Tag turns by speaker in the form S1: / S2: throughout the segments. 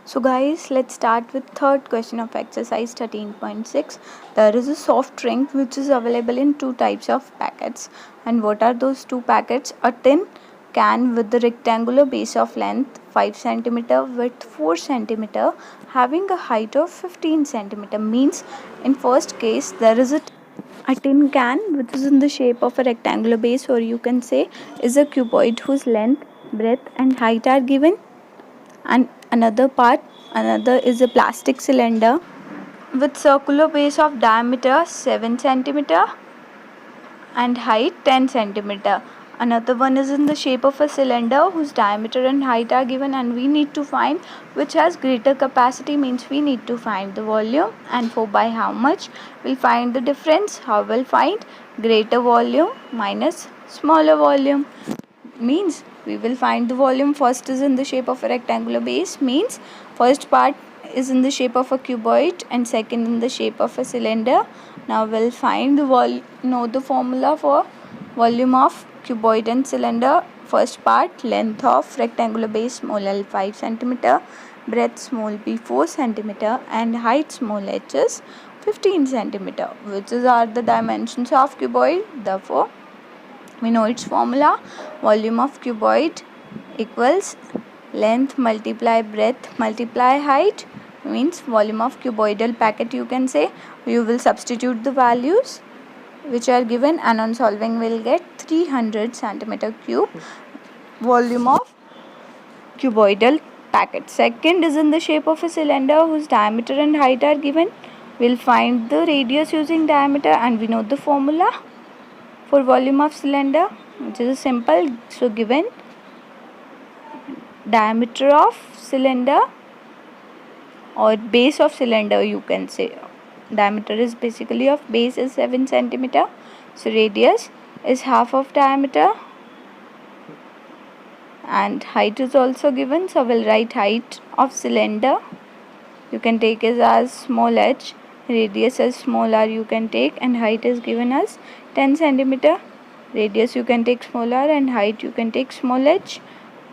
S1: So guys, let's start with third question of exercise 13.6. There is a soft drink which is available in two types of packets. And what are those two packets? A tin can with the rectangular base of length 5 cm, width 4 cm, having a height of 15 cm. Means in first case there is a tin can which is in the shape of a rectangular base, or you can say is a cuboid whose length, breadth and height are given. And another is a plastic cylinder with circular base of diameter 7 cm and height 10 cm. Another one is in the shape of a cylinder whose diameter and height are given, and we need to find which has greater capacity. Means we need to find the volume, and for by how much we'll find the difference. How we'll find greater volume minus smaller volume. Means we will find the volume. First is in the shape of a rectangular base, means first part is in the shape of a cuboid and second in the shape of a cylinder. Now we'll find the know the formula for volume of cuboid and cylinder. First part, length of rectangular base small l 5 cm, breadth small b 4 cm and height small h is 15 cm, which are the dimensions of cuboid. Therefore we know its formula. Volume of cuboid equals length multiply breadth multiply height, means volume of cuboidal packet. You can say you will substitute the values which are given, and on solving we'll get 300 centimeter cube volume of cuboidal packet. Second is in the shape of a cylinder whose diameter and height are given. We'll find the radius using diameter, and we know the formula for volume of cylinder, which is simple. So given diameter of cylinder or base of cylinder, you can say diameter is basically of base is 7 cm, so radius is half of diameter, and height is also given. So we'll write height of cylinder, you can take it as small h, radius as small r you can take, and height is given as 10 cm. Radius you can take small r and height you can take small h.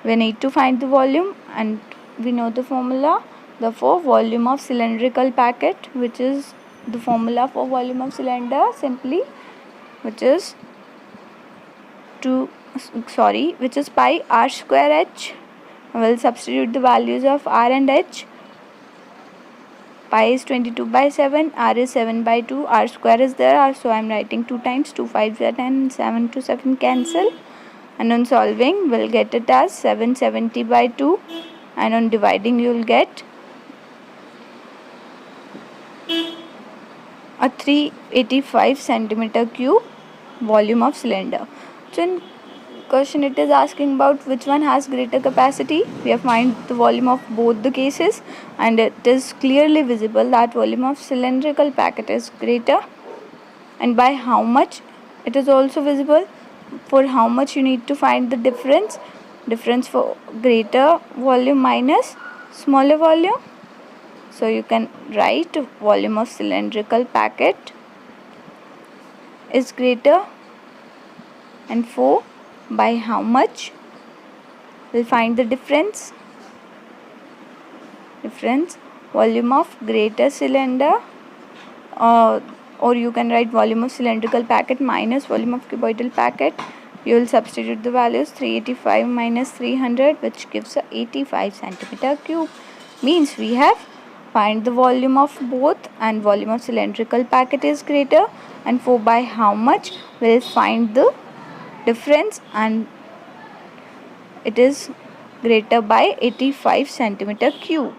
S1: We need to find the volume, and we know the formula. Therefore volume of cylindrical packet, which is the formula for volume of cylinder simply, which is pi r square h. We'll substitute the values of r and h. Pi is 22 by 7, r is 7 by 2, r square is there, so I'm writing 2 times, 2 5s are 10, 7 to 7 cancel, and on solving we'll get it as 770 by 2, and on dividing you'll get a 385 centimeter cube volume of cylinder. So in question it is asking about which one has greater capacity. We have find the volume of both the cases, and it is clearly visible that volume of cylindrical packet is greater, and by how much it is also visible. For how much you need to find the difference for greater volume minus smaller volume. So you can write volume of cylindrical packet is greater, and for by how much we'll find the difference volume of greater cylinder, or you can write volume of cylindrical packet minus volume of cuboidal packet. You will substitute the values, 385 minus 300, which gives a 85 centimeter cube. Means we have find the volume of both, and volume of cylindrical packet is greater, and for by how much we'll find the difference, and it is greater by 85 centimeter cube.